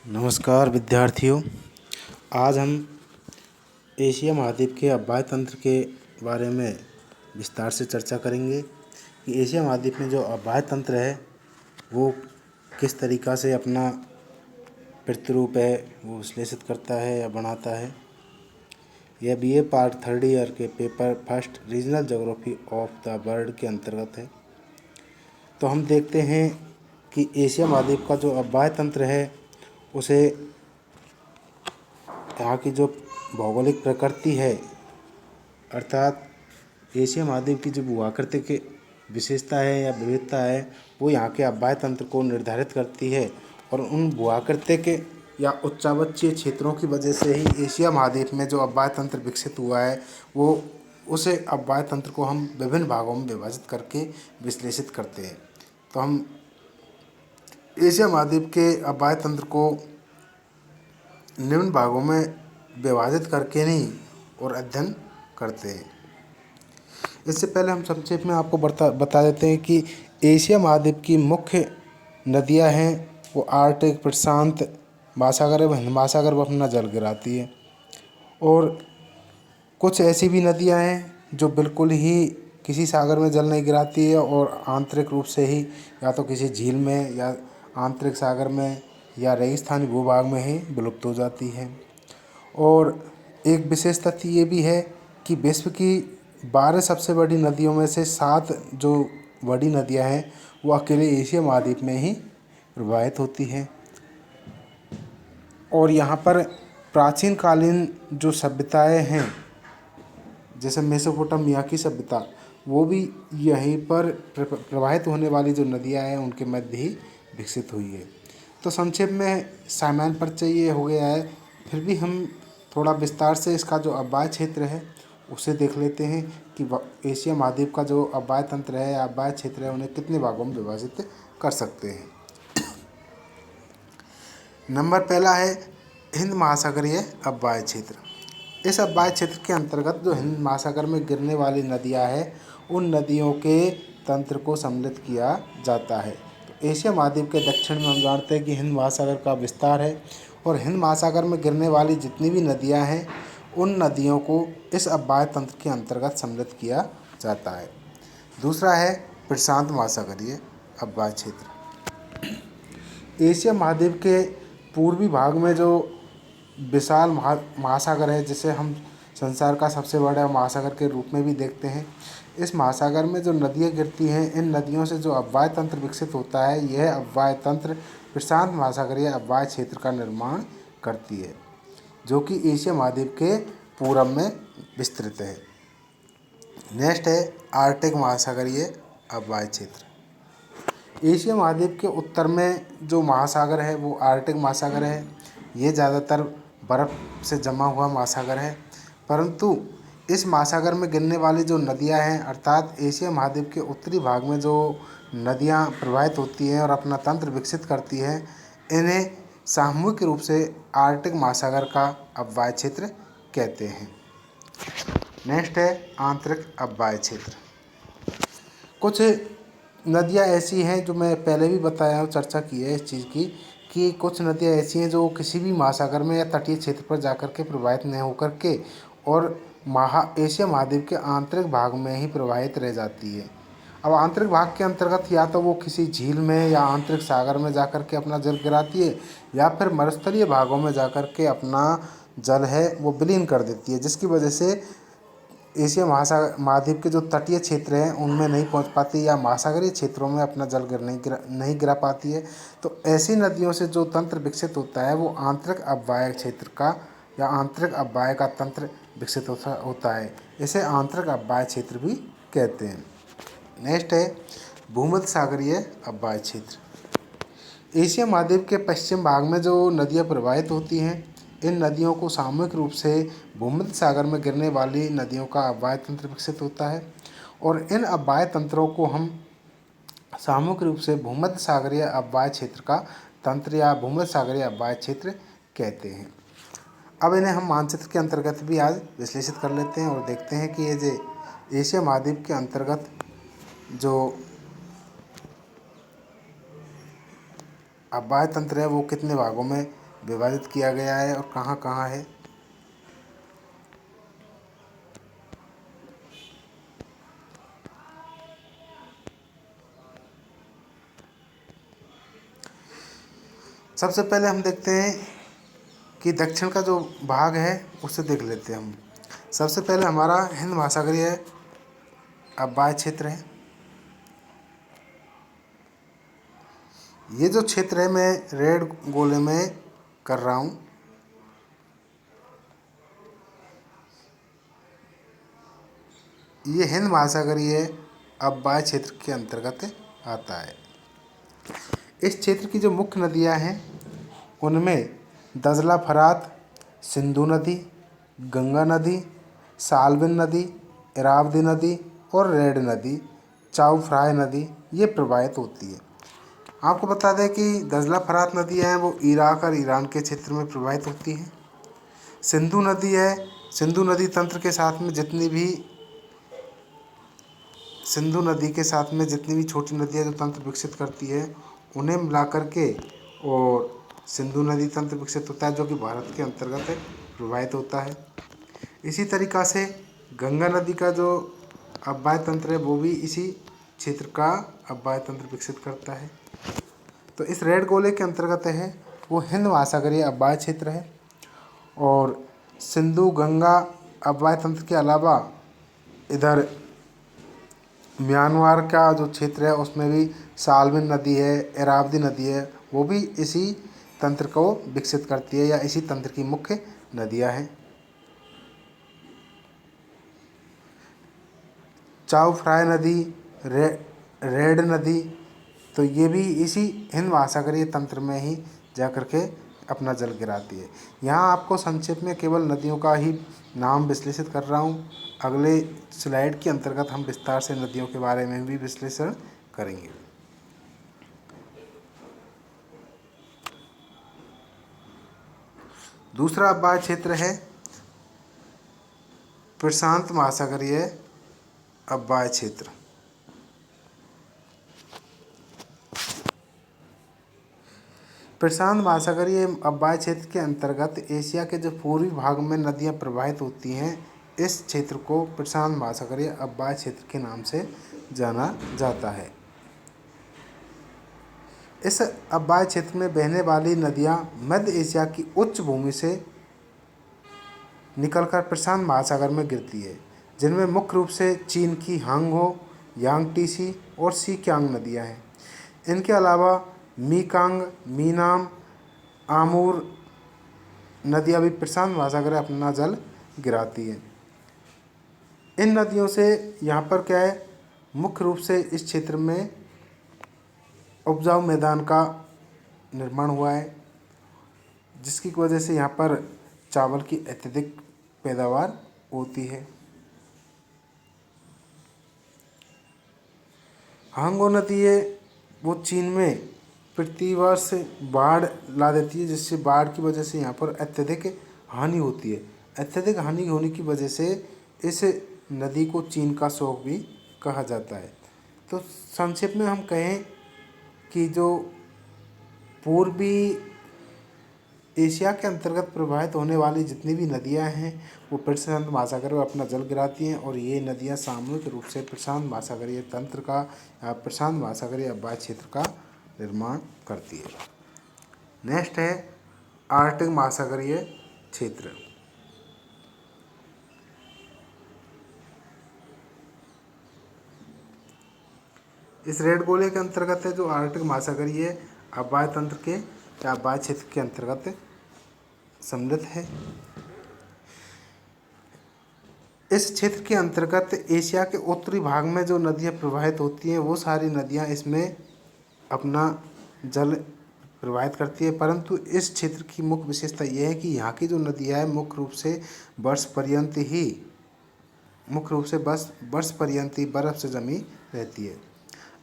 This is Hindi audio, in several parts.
नमस्कार विद्यार्थियों। आज हम एशिया महाद्वीप के अववाहि तंत्र के बारे में विस्तार से चर्चा करेंगे कि एशिया महाद्वीप में जो अववाहि तंत्र है वो किस तरीक़ा से अपना प्रतिरूप है वो विश्लेषित करता है या बनाता है। यह BA पार्ट 3rd ईयर के paper first regional geography of the world के अंतर्गत है। तो हम देखते हैं कि एशिया महाद्वीप का जो अववाहि तंत्र है उसे यहाँ की जो भौगोलिक प्रकृति है अर्थात एशिया महाद्वीप की जो भूआकृतिक विशेषता है या विविधता है वो यहाँ के अववाहि तंत्र को निर्धारित करती है और उन भूआकृतिक या उच्चावचीय क्षेत्रों की वजह से ही एशिया महाद्वीप में जो अववाहि तंत्र विकसित हुआ है वो उस अववाहि तंत्र को हम विभिन्न भागों में विभाजित करके विश्लेषित करते हैं। तो हम एशिया महाद्वीप के अववाहि तंत्र को निम्न भागों में विभाजित करके नहीं और अध्ययन करते हैं। इससे पहले हम संक्षेप में आपको बता देते हैं कि एशिया महाद्वीप की मुख्य नदियां हैं वो आर्कटिक, प्रशांत महासागर व हिंद महासागर में अपना जल गिराती है और कुछ ऐसी भी नदियां हैं जो बिल्कुल ही किसी सागर में जल नहीं गिराती है और आंतरिक रूप से ही या तो किसी झील में या आंतरिक सागर में या रेगिस्तानी भूभाग में ही विलुप्त हो जाती है। और एक विशेष तथ्य ये भी है कि विश्व की 12 सबसे बड़ी नदियों में से 7 जो बड़ी नदियां हैं वो अकेले एशिया महाद्वीप में ही प्रवाहित होती हैं। और यहाँ पर प्राचीन कालीन जो सभ्यताएं हैं जैसे मेसोपोटामिया की सभ्यता वो भी यहीं पर प्रवाहित होने वाली जो नदियां हैं उनके मध्य ही विकसित हुई है। तो संक्षेप में सामान्य परिचय ये हो गया है, फिर भी हम थोड़ा विस्तार से इसका जो अववाहि क्षेत्र है उसे देख लेते हैं कि एशिया महाद्वीप का जो अववाहि तंत्र है या अववाहि क्षेत्र है उन्हें कितने भागों में विभाजित कर सकते हैं। नंबर पहला है हिंद महासागरीय अववाहि क्षेत्र। इस अववाहि क्षेत्र के अंतर्गत जो हिंद महासागर में गिरने वाली नदियां हैं उन नदियों के तंत्र को सम्मिलित किया जाता है। तो एशिया महाद्वीप के दक्षिण में हम जानते हैं कि हिंद महासागर का विस्तार है और हिंद महासागर में गिरने वाली जितनी भी नदियां हैं उन नदियों को इस अववाहि तंत्र के अंतर्गत सम्मिलित किया जाता है। दूसरा है प्रशांत महासागरीय अववाहि क्षेत्र। एशिया महाद्वीप के पूर्वी भाग में जो विशाल महासागर है जिसे हम संसार का सबसे बड़ा महासागर के रूप में भी देखते हैं, इस महासागर में जो नदियाँ गिरती हैं इन नदियों से जो अववाहि तंत्र विकसित होता है यह अववाहि तंत्र प्रशांत महासागरीय अववाहि क्षेत्र का निर्माण करती है जो कि एशिया महाद्वीप के पूरब में विस्तृत है। नेक्स्ट है आर्कटिक महासागरीय अववाहि क्षेत्र। एशिया महाद्वीप के उत्तर में जो महासागर है वो आर्कटिक महासागर है। ये ज़्यादातर बर्फ़ से जमा हुआ महासागर है, परंतु इस महासागर में गिरने वाली जो नदियां हैं अर्थात एशिया महाद्वीप के उत्तरी भाग में जो नदियां प्रवाहित होती हैं और अपना तंत्र विकसित करती हैं इन्हें सामूहिक रूप से आर्कटिक महासागर का अववाहि क्षेत्र कहते हैं। नेक्स्ट है आंतरिक अववाहि क्षेत्र। कुछ नदियां ऐसी हैं जो मैं पहले भी बताया हूँ, चर्चा की है इस चीज़ की कि कुछ नदियां ऐसी हैं जो किसी भी महासागर में या तटीय क्षेत्र पर जाकर के प्रवाहित नहीं होकर के और एशिया महाद्वीप के आंतरिक भाग में ही प्रवाहित रह जाती है। अब आंतरिक भाग के अंतर्गत या तो वो किसी झील में या आंतरिक सागर में जाकर के अपना जल गिराती है या फिर मरुस्थलीय भागों में जाकर के अपना जल है वो विलीन कर देती है, जिसकी वजह से एशिया महाद्वीप के जो तटीय क्षेत्र हैं उनमें नहीं पहुंच पाती या महासागरीय क्षेत्रों में अपना जल नहीं गिरा पाती है। तो ऐसी नदियों से जो तंत्र विकसित होता है वो आंतरिक अववाहि क्षेत्र का या आंतरिक अववाहि का तंत्र विकसित होता है। इसे आंतरिक अववाहि क्षेत्र भी कहते हैं। नेक्स्ट है भूमध्य सागरीय अववाहि क्षेत्र। एशिया महाद्वीप के पश्चिम भाग में जो नदियाँ प्रवाहित होती हैं इन नदियों को सामूहिक रूप से भूमध्य सागर में गिरने वाली नदियों का अववाहि तंत्र विकसित होता है और इन अववाहि तंत्रों को हम सामूहिक रूप से भूमध्य सागरीय अववाहि क्षेत्र का तंत्र या भूमध्य सागरीय अववाहि क्षेत्र कहते हैं। अब इन्हें हम मानचित्र के अंतर्गत भी आज विश्लेषित कर लेते हैं और देखते हैं कि ये जो एशिया महाद्वीप के अंतर्गत जो अववाहि तंत्र है वो कितने भागों में विभाजित किया गया है और कहाँ कहाँ है। सबसे पहले हम देखते हैं कि दक्षिण का जो भाग है उसे देख लेते हैं हम। सबसे पहले हमारा हिंद महासागरीय अववाहि क्षेत्र है। ये जो क्षेत्र है मैं रेड गोले में कर रहा हूँ, ये हिंद महासागरीय अववाहि क्षेत्र के अंतर्गत आता है। इस क्षेत्र की जो मुख्य नदियाँ हैं उनमें दजला फरात, सिंधु नदी, गंगा नदी, साल्विन नदी, इरावदी नदी और रेड नदी, चाउ फ्राय नदी ये प्रवाहित होती है। आपको बता दें कि दजला फरात नदी है वो इराक और ईरान के क्षेत्र में प्रवाहित होती है। सिंधु नदी है, सिंधु नदी तंत्र के साथ में जितनी भी सिंधु नदी के साथ में जितनी भी छोटी नदियाँ जो तंत्र विकसित करती है उन्हें मिला करके और सिंधु नदी तंत्र विकसित होता है, जो कि भारत के अंतर्गत प्रवाहित होता है। इसी तरीक़ा से गंगा नदी का जो अववाहि तंत्र है वो भी इसी क्षेत्र का अववाहि तंत्र विकसित करता है। तो इस रेड गोले के अंतर्गत है वो हिंद महासागरीय अववाहि क्षेत्र है। और सिंधु गंगा अववाहि तंत्र के अलावा इधर म्यांमार का जो क्षेत्र है उसमें भी साल्विन नदी है, इरावदी नदी है, वो भी इसी तंत्र को विकसित करती है या इसी तंत्र की मुख्य नदियां हैं। चाउ फ्राय नदी, रेड नदी, तो ये भी इसी हिंद महासागरीय तंत्र में ही जाकर के अपना जल गिराती है। यहाँ आपको संक्षेप में केवल नदियों का ही नाम विश्लेषित कर रहा हूँ। अगले स्लाइड के अंतर्गत हम विस्तार से नदियों के बारे में भी विश्लेषण करेंगे। दूसरा अववाहि क्षेत्र है प्रशांत महासागरीय अववाहि क्षेत्र। प्रशांत महासागरीय अववाहि क्षेत्र के अंतर्गत एशिया के जो पूर्वी भाग में नदियां प्रवाहित होती हैं, इस क्षेत्र को प्रशांत महासागरीय अववाहि क्षेत्र के नाम से जाना जाता है। इस अववाहि क्षेत्र में बहने वाली नदियां मध्य एशिया की उच्च भूमि से निकलकर प्रशांत महासागर में गिरती है, जिनमें मुख्य रूप से चीन की हांगहो, यांगटीसी और सीकियांग नदियां हैं। इनके अलावा मीकांग, मीनाम, आमूर नदियां भी प्रशांत महासागर में अपना जल गिराती हैं। इन नदियों से यहाँ पर क्या है, मुख्य रूप से इस क्षेत्र में उपजाऊ मैदान का निर्माण हुआ है, जिसकी वजह से यहाँ पर चावल की अत्यधिक पैदावार होती है। हांगो नदी है वो चीन में प्रतिवर्ष बाढ़ ला देती है, जिससे बाढ़ की वजह से यहाँ पर अत्यधिक हानि होती है। अत्यधिक हानि होने की वजह से इस नदी को चीन का शोक भी कहा जाता है। तो संक्षेप में हम कहें कि जो पूर्वी एशिया के अंतर्गत प्रवाहित होने वाली जितनी भी नदियां हैं वो प्रशांत महासागर में अपना जल गिराती हैं, और ये नदियां सामूहिक रूप से प्रशांत महासागरीय तंत्र का या प्रशांत महासागरीय अववाहि क्षेत्र का निर्माण करती है। नेक्स्ट है आर्कटिक महासागरीय क्षेत्र। इस रेड गोले के अंतर्गत है जो आर्कटिक महासागरीय अववाहि तंत्र के या अववाहि क्षेत्र के अंतर्गत सम्मिलित है। इस क्षेत्र के अंतर्गत एशिया के उत्तरी भाग में जो नदियां प्रवाहित होती हैं वो सारी नदियां इसमें अपना जल प्रवाहित करती है, परंतु इस क्षेत्र की मुख्य विशेषता यह है कि यहाँ की जो नदियाँ है मुख्य रूप से वर्ष पर्यंत ही बर्फ से जमी रहती है।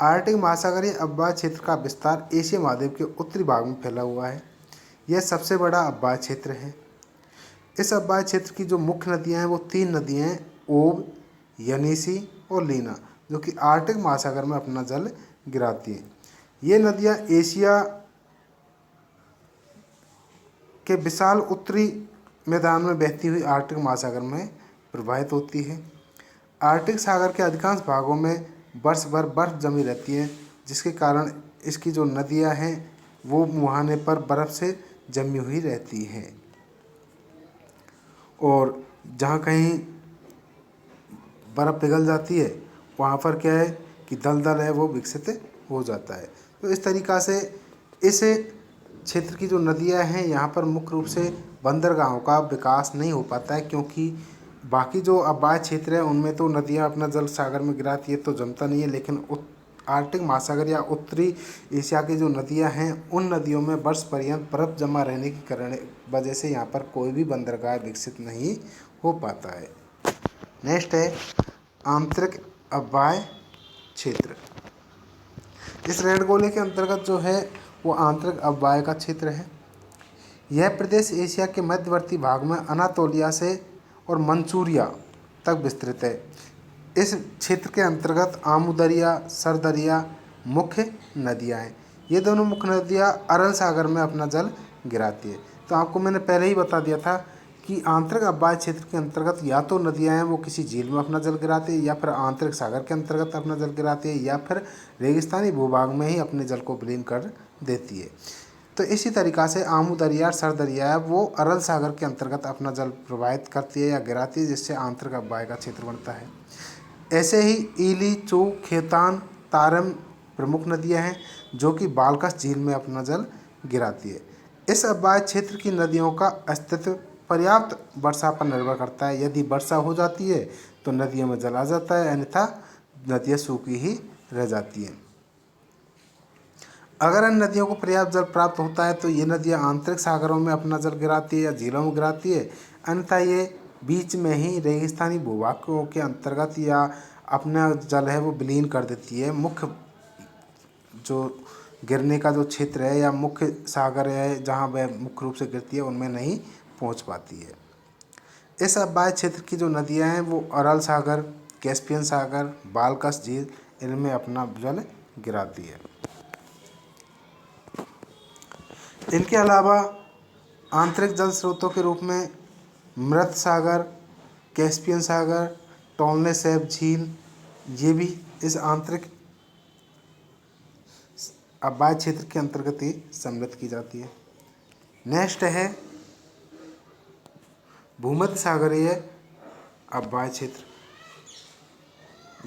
आर्कटिक महासागरीय अववाहि क्षेत्र का विस्तार एशिया महाद्वीप के उत्तरी भाग में फैला हुआ है। यह सबसे बड़ा अववाहि क्षेत्र है। इस अववाहि क्षेत्र की जो मुख्य नदियाँ हैं वो 3 नदियाँ हैं, ओब, यनीसी और लीना, जो कि आर्कटिक महासागर में अपना जल गिराती हैं। ये नदियाँ एशिया के विशाल उत्तरी मैदान में बहती हुई आर्कटिक महासागर में प्रवाहित होती है। आर्कटिक सागर के अधिकांश भागों में वर्ष भर बर्फ जमी रहती है, जिसके कारण इसकी जो नदियां हैं वो मुहाने पर बर्फ़ से जमी हुई रहती हैं, और जहाँ कहीं बर्फ़ पिघल जाती है वहाँ पर क्या है कि दलदल है वो विकसित हो जाता है। तो इस तरीक़ा से इस क्षेत्र की जो नदियाँ हैं यहाँ पर मुख्य रूप से बंदरगाहों का विकास नहीं हो पाता है, क्योंकि बाकी जो आबाद क्षेत्र है उनमें तो नदियाँ अपना जल सागर में गिराती है तो जमता नहीं है, लेकिन आर्कटिक महासागर या उत्तरी एशिया की जो नदियाँ हैं उन नदियों में वर्ष पर्यंत बर्फ़ जमा रहने की कारण वजह से यहाँ पर कोई भी बंदरगाह विकसित नहीं हो पाता है। नेक्स्ट है आंतरिक अवायवीय क्षेत्र। इस रेड के अंतर्गत जो है वो आंतरिक अवायवीय का क्षेत्र है। यह प्रदेश एशिया के मध्यवर्ती भाग में अनातोलिया से और मंचूरिया तक विस्तृत है। इस क्षेत्र के अंतर्गत आमू दरिया, सर दरिया मुख्य नदियाँ हैं। ये दोनों मुख्य नदियाँ अरल सागर में अपना जल गिराती है। तो आपको मैंने पहले ही बता दिया था कि आंतरिक अवायवीय क्षेत्र के अंतर्गत या तो नदियाँ हैं वो किसी झील में अपना जल गिराती है, या फिर आंतरिक सागर के अंतर्गत अपना जल गिराती है, या फिर रेगिस्तानी भूभाग में ही अपने जल को विलीन कर देती है। तो इसी तरीक़ा से आमू दरिया और सर दरिया है वो अरल सागर के अंतर्गत अपना जल प्रवाहित करती है या गिराती है, जिससे आंतरिक अवायवीय का क्षेत्र बनता है। ऐसे ही ईली, चू, खेतान, तारम प्रमुख नदियाँ हैं जो कि बालकस झील में अपना जल गिराती है। इस अवायवीय क्षेत्र की नदियों का अस्तित्व पर्याप्त वर्षा पर निर्भर करता है। यदि वर्षा हो जाती है तो नदियों में जल आ जाता है, अन्यथा नदियाँ सूखी ही रह जाती हैं। अगर इन नदियों को पर्याप्त जल प्राप्त होता है तो ये नदियाँ आंतरिक सागरों में अपना जल गिराती है या झीलों में गिराती है, अन्यथा ये बीच में ही रेगिस्तानी भूभागों के अंतर्गत या अपना जल है वो विलीन कर देती है। मुख्य जो गिरने का जो क्षेत्र है या मुख्य सागर है जहाँ वह मुख्य रूप से गिरती है उनमें नहीं पहुँच पाती है। इस अवायवीय क्षेत्र की जो नदियाँ हैं वो अरल सागर, कैस्पियन सागर, बालकस झील इनमें अपना जल गिराती है। इनके अलावा आंतरिक जल स्रोतों के रूप में मृत सागर, कैस्पियन सागर, टोनले सैप झील ये भी इस आंतरिक अवायवीय क्षेत्र के अंतर्गत ही सम्मिलित की जाती है। नेक्स्ट है भूमध्य सागरीय अवायवीय क्षेत्र।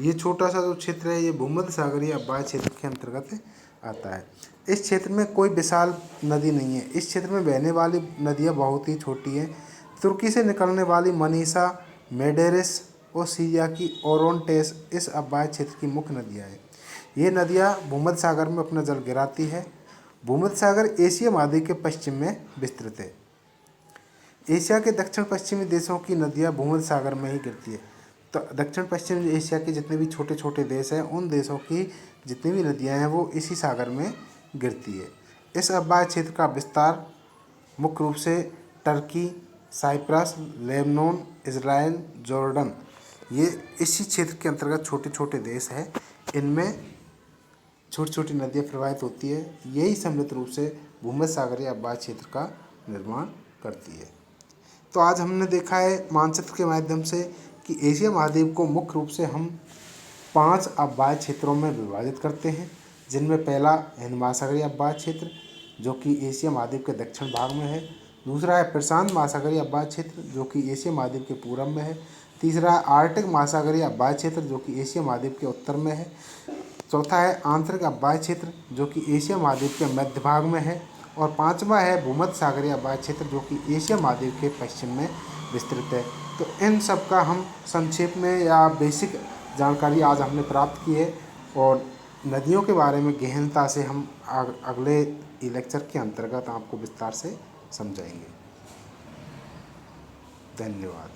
ये छोटा सा जो क्षेत्र है ये भूमध्य सागरीय अवायवीय क्षेत्र के अंतर्गत आता है। इस क्षेत्र में कोई विशाल नदी नहीं है। इस क्षेत्र में बहने वाली नदियाँ बहुत ही छोटी हैं। तुर्की से निकलने वाली मनीषा, मेडेरिस और सीरिया की ओरोनटेस इस अवायवीय क्षेत्र की मुख्य नदियाँ हैं। ये नदियाँ भूमध्य सागर में अपना जल गिराती है। भूमध्य सागर एशिया महाद्वीप के पश्चिम में विस्तृत है। एशिया के दक्षिण पश्चिमी देशों की नदियाँ भूमध्य सागर में ही गिरती है। तो दक्षिण पश्चिम एशिया के जितने भी छोटे छोटे देश हैं उन देशों की जितनी भी नदियाँ हैं वो इसी सागर में गिरती है। इस अवायवीय क्षेत्र का विस्तार मुख्य रूप से Turkey, Cyprus, Lebanon, Israel, Jordan ये इसी क्षेत्र के अंतर्गत छोटे छोटे देश हैं। इनमें छोटी छोटी नदियाँ प्रवाहित होती है। यही सम्मिलित रूप से भूमध्य सागरीय अवायवीय क्षेत्र का निर्माण करती है। तो आज हमने देखा है मानचित्र के माध्यम से कि एशिया महाद्वीप को मुख्य रूप से हम 5 अवायवीय क्षेत्रों में विभाजित करते हैं, जिनमें पहला हिंद महासागरीय अवायवीय क्षेत्र जो कि एशिया महाद्वीप के दक्षिण भाग में है। दूसरा है प्रशांत महासागरीय अवायवीय क्षेत्र जो कि एशिया महाद्वीप के पूरब में है। तीसरा है आर्कटिक महासागरीय अवायवीय क्षेत्र जो कि एशिया महाद्वीप के उत्तर में है। चौथा है आंतरिक अवायवीय क्षेत्र जो कि एशिया महाद्वीप के मध्य भाग में है। और पांचवा है भूमध्य सागरीय अवायवीय क्षेत्र जो कि एशिया महाद्वीप के पश्चिम में विस्तृत है। तो इन सब का हम संक्षेप में या बेसिक जानकारी आज हमने प्राप्त की है, और नदियों के बारे में गहनता से हम अगले लेक्चर के अंतर्गत आपको विस्तार से समझाएंगे। धन्यवाद।